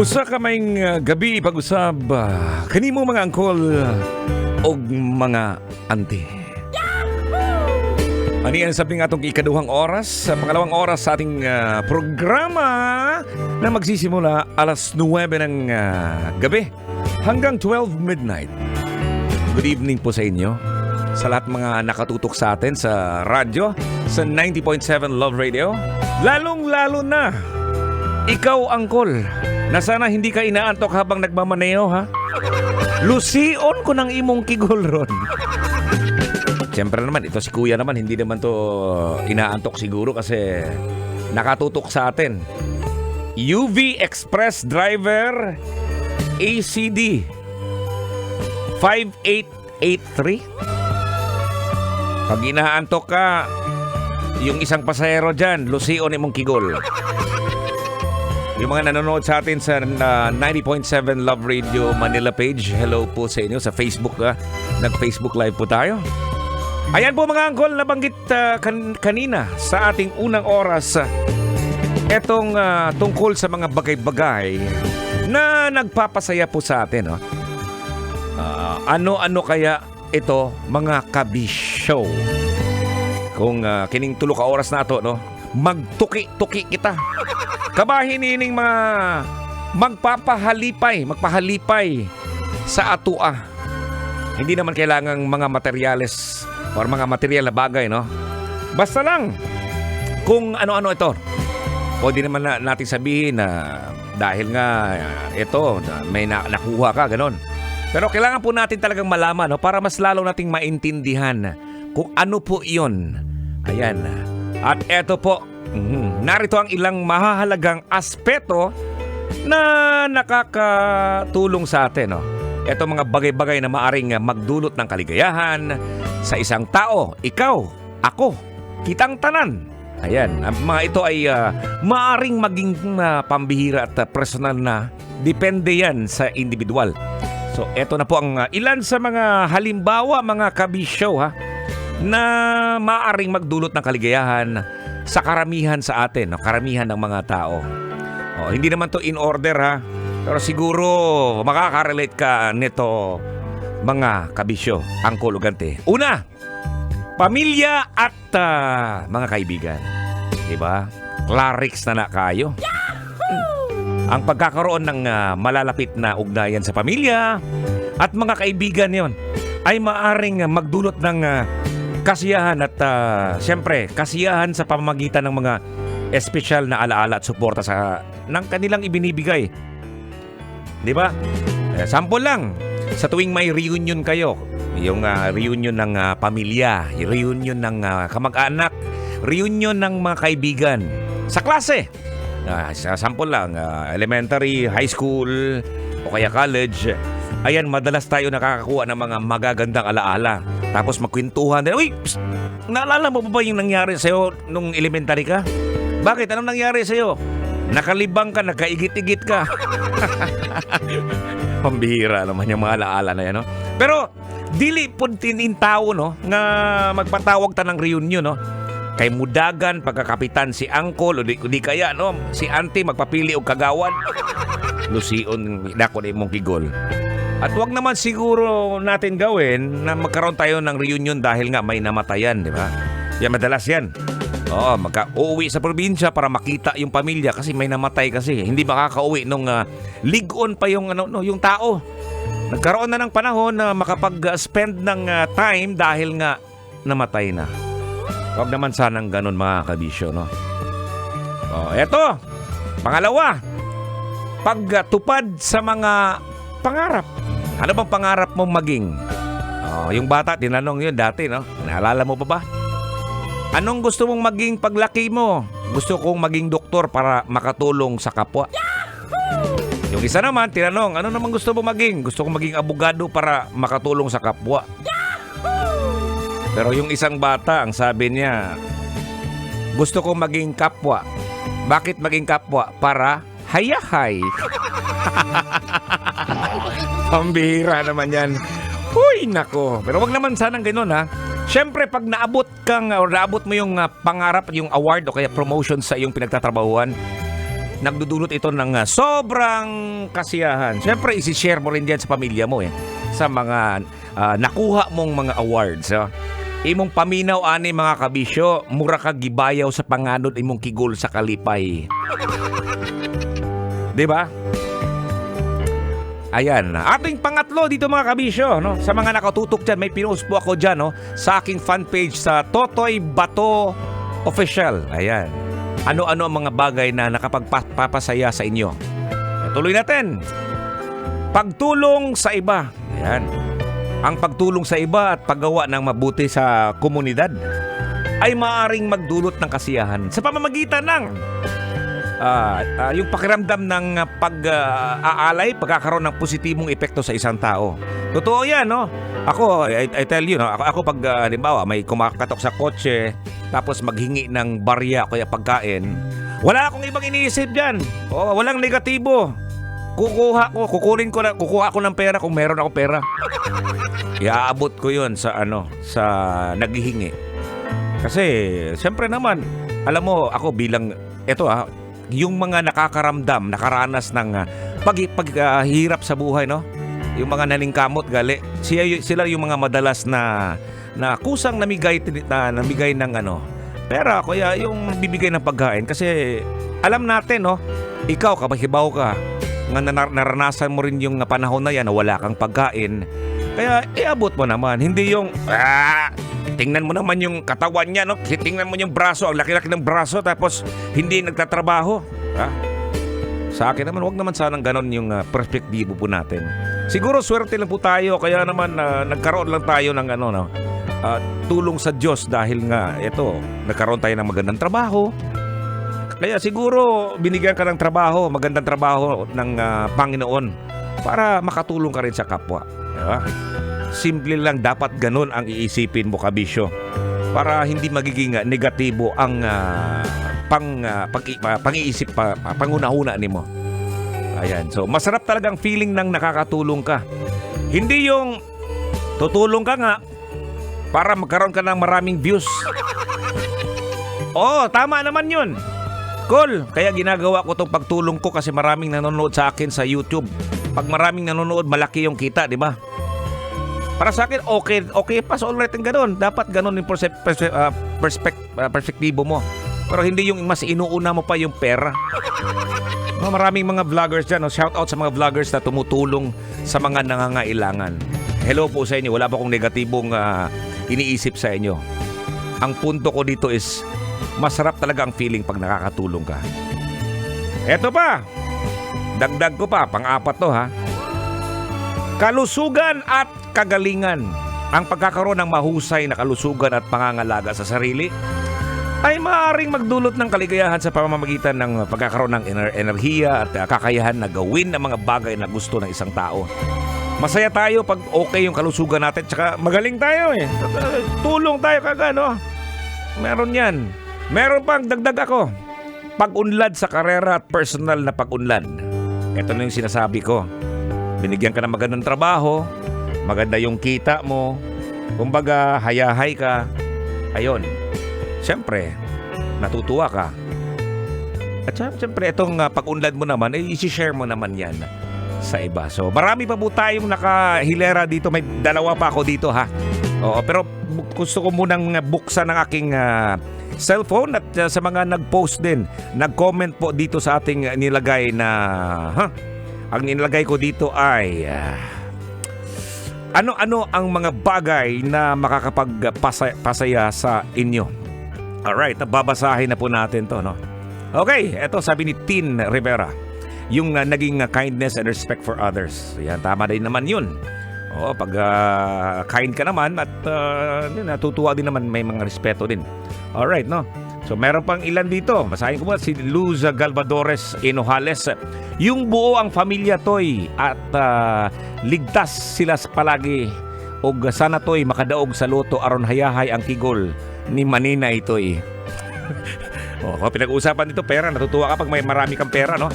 Usa ka mayng gabi pag-usab kanimo mga angkol og mga auntie. Ani ang sabi nga itong ikaduhang oras, sa pangalawang oras sa ating programa na magsisimula alas 9 ng gabi hanggang 12 midnight. Good evening po sa inyo, sa lahat mga nakatutok sa atin sa radyo, sa 90.7 Love Radio. Lalong-lalo na, ikaw angkol, na sana hindi ka inaantok habang nagmamaneo, ha? Lusion ko ng imong kigol ron. Siyempre naman, ito si Kuya naman, hindi naman to inaantok siguro kasi nakatutok sa atin. UV Express Driver ACD 5883. Pag inaantok ka, yung isang pasahero dyan, lusion imong kigol. Yung mga nanonood sa atin sa 90.7 Love Radio Manila page, hello po sa inyo sa Facebook. Nag-Facebook live po tayo. Ayan po mga angkol, nabanggit kanina sa ating unang oras etong tungkol sa mga bagay-bagay na nagpapasaya po sa atin. Ano-ano kaya ito mga kabisyo? Kung kining tulo ka oras na ito, no? Magtuki-tuki kita. Kabahin nining mga magpahalipay sa atua. Hindi naman kailangang mga materyales o mga material na bagay, no? Basta lang kung ano-ano ito. Pwede naman natin sabihin na dahil nga ito, may nakuha ka, ganon. Pero kailangan po natin talagang malaman, no? Para mas lalo nating maintindihan kung ano po iyon. Ayan. At eto po, narito ang ilang mahahalagang aspeto na nakakatulong sa atin, no? Ito mga bagay-bagay na maaring magdulot ng kaligayahan sa isang tao, ikaw, ako, kitang tanan. Ayan, ang mga ito ay maaring maging pambihira at personal na. Depende yan sa individual. So, eto na po ang ilan sa mga halimbawa, mga kabisyo, ha, na maaring magdulot ng kaligayahan sa karamihan sa atin, no? Karamihan ng mga tao. Hindi naman to in order, ha, pero siguro makaka-relate ka nito mga kabisyo, angkol ugante. Una, pamilya at mga kaibigan. Diba? Clarix na kayo. Ang pagkakaroon ng malalapit na ugnayan sa pamilya at mga kaibigan yon ay maaring magdulot ng kasiyahan at siyempre kasiyahan sa pamamagitan ng mga espesyal na alaala at suporta sa ng kanilang ibinibigay. Diba? Sample lang, sa tuwing may reunion kayo, yung reunion ng pamilya, reunion ng kamag-anak, reunion ng mga kaibigan sa klase. Sample lang, elementary, high school, o kaya college. Ayan, madalas tayo nakakakuha ng mga magagandang alaala. Tapos magkwentuhan. Uy, psst, naalala mo ba yung nangyari sa'yo nung elementary ka? Bakit? Anong nangyari sa'yo? Nakalibang ka, nakaigit-igit ka. Pambihira naman yung mga alaala na yan, no? Pero, dili po tinin tao, no? Nga magpatawag ta ng reunion, no? Kay mudagan, pagkakapitan si uncle, o di kaya, no? Si auntie, magpapili o kagawan. Lusion, dako na imong kigol. At wag naman siguro natin gawin na magkaroon tayo ng reunion dahil nga may namatayan, di ba? Yan, madalas yan. Uuwi sa probinsya para makita yung pamilya kasi may namatay kasi. Hindi makakauwi nung ligon pa yung yung tao. Nagkaroon na ng panahon na makapag-spend ng time dahil nga namatay na. Huwag naman sanang ganun mga kabisyo, no? Eto, pangalawa, pagtupad sa mga pangarap. Ano bang pangarap mong maging? Yung bata, tinanong yun dati, no? Naalala mo pa ba? Anong gusto mong maging paglaki mo? Gusto kong maging doktor para makatulong sa kapwa. Yung isa naman, tinanong, ano naman gusto mong maging? Gusto kong maging abogado para makatulong sa kapwa. Pero yung isang bata, ang sabi niya, gusto kong maging kapwa. Bakit maging kapwa? Para hayahay. Pambihira naman yan. Uy, nako. Pero wag naman sanang ganun, ha. Siyempre, pag naabot kang, or naabot mo yung pangarap, yung award o kaya promotion sa iyong pinagtatrabahuan, nagdudulot ito ng sobrang kasiyahan. Siyempre, isi-share mo rin dyan sa pamilya mo sa mga nakuha mong mga awards. Imong paminaw ani mga kabisyo, mura ka gibayaw sa panganod imong kigol sa kalipay. 'Di ba? Ayan, ating pangatlo dito mga kabisyo, no? Sa mga nakatutok dyan, may pinost po ako dyan, no? Sa aking fan page sa Totoy Bato Official. Ayan. Ano-ano ang mga bagay na nakapagpapasaya sa inyo? Tuloy natin. Pagtulong sa iba. Ayan. Ang pagtulong sa iba at paggawa ng mabuti sa komunidad ay maaaring magdulot ng kasiyahan sa pamamagitan ng yung pakiramdam ng pag-aalay, pagkakaroon ng positibong epekto sa isang tao. Totoo yan, no? Ako, I tell you, no? Ako pag, halimbawa, may kumakatok sa kotse, tapos maghingi ng barya o kaya pagkain, wala akong ibang iniisip dyan. Walang negatibo. Kukuha ko ng pera kung meron akong pera. Iaabot ko yun sa naghihingi. Kasi, siyempre naman, alam mo, ako bilang, yung mga nakaranas ng paghirap sa buhay, no? Yung mga nalingkamot, gali, sila yung mga madalas na kusang namigay ng pera, kaya yung bibigay ng pagkain. Kasi, alam natin, no? Ikaw, kapahibaw ka, nga naranasan mo rin yung panahon na yan na wala kang pagkain. Kaya iabot mo naman. Hindi yung tingnan mo naman yung katawan niya, no? Tingnan mo yung braso, ang laki-laki ng braso, tapos hindi nagtatrabaho. Sa akin naman, wag naman sanang ganon yung perspektibo po natin. Siguro swerte lang po tayo, kaya naman nagkaroon lang tayo ng tulong sa Diyos dahil nga nagkaroon tayo ng magandang trabaho. Kaya siguro binigyan ka ng trabaho, magandang trabaho ng Panginoon para makatulong ka rin sa kapwa. Diba? Simple lang, dapat ganun ang iisipin mo, kabisyo, para hindi magiging negatibo ang pang-iisip, pangunahuna ni mo. Ayan, so masarap talagang feeling ng nakakatulong ka. Hindi yung tutulong ka nga para magkaroon ka ng maraming views. Tama naman yun. Cool, kaya ginagawa ko itong pagtulong ko kasi maraming nanonood sa akin sa YouTube. Pag maraming nanonood, malaki yung kita, di ba? Para sa akin, okay pa, so alright ang ganun. Dapat ganun yung perspektibo mo. Pero hindi yung mas inuuna mo pa yung pera. Maraming mga vloggers dyan, shout out sa mga vloggers na tumutulong sa mga nangangailangan. Hello po sa inyo, wala pa akong negatibong iniisip sa inyo. Ang punto ko dito is, masarap talaga ang feeling pag nakakatulong ka. Eto pa, dagdag ko pa, pang-apat to ha. Kalusugan at kagalingan. Ang pagkakaroon ng mahusay na kalusugan at pangangalaga sa sarili ay maaaring magdulot ng kaligayahan sa pamamagitan ng pagkakaroon ng enerhiya at kakayahan na gawin ang mga bagay na gusto ng isang tao. Masaya tayo pag okay yung kalusugan natin, tsaka magaling tayo tulong tayo no? Meron yan. Meron pang dagdag ako. Pag-unlad sa karera at personal na pag-unlad. Ito na yung sinasabi ko. Binigyan ka ng magandang trabaho, maganda yung kita mo, kumbaga hayahay ka. Ayun. Siyempre, natutuwa ka. At siyempre, itong pag-unlad mo naman, isi-share mo naman yan sa iba. So, marami pa po tayong nakahilera dito. May dalawa pa ako dito ha. Pero gusto ko munang buksan ng aking cellphone at sa mga nag-post din, nag-comment po dito sa ating nilagay na ang nilagay ko dito ay ano-ano ang mga bagay na makakapagpasaya sa inyo. Alright, babasahin na po natin to, no? Okay, eto sabi ni Tin Rivera, yung naging kindness and respect for others. Yan, tama din naman yun. Pag kind ka naman at natutuwa din naman, may mga respeto din. Alright, no? So, meron pang ilan dito. Basahin ko ba si Luz Galvadores Enojales. Yung buo ang pamilya toy at ligtas sila palagi. O sana toy makadaog sa loto aron hayahay ang kigol ni Manina itoy. Pinag-uusapan dito pera. Natutuwa ka pag may marami kang pera, no?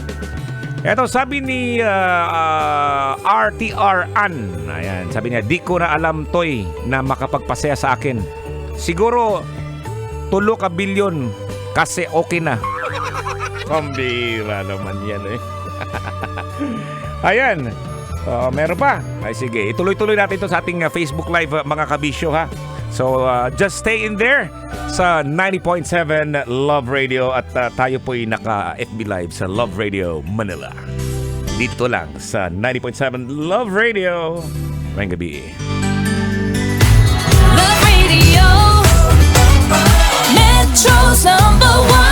Eto, sabi ni RTR An. Ayan, sabi niya, di ko na alam toy na makapagpasaya sa akin. Siguro 3 ka bilyon kasi okay na. Pambira naman yan eh. Ayan. Meron pa. Ay sige, ituloy-tuloy natin ito sa ating Facebook Live mga kabisyo ha. So just stay in there sa 90.7 Love Radio at tayo po'y naka-FB Live sa Love Radio Manila. Dito lang sa 90.7 Love Radio. Ngayong gabi. Love Radio, Metro's #1.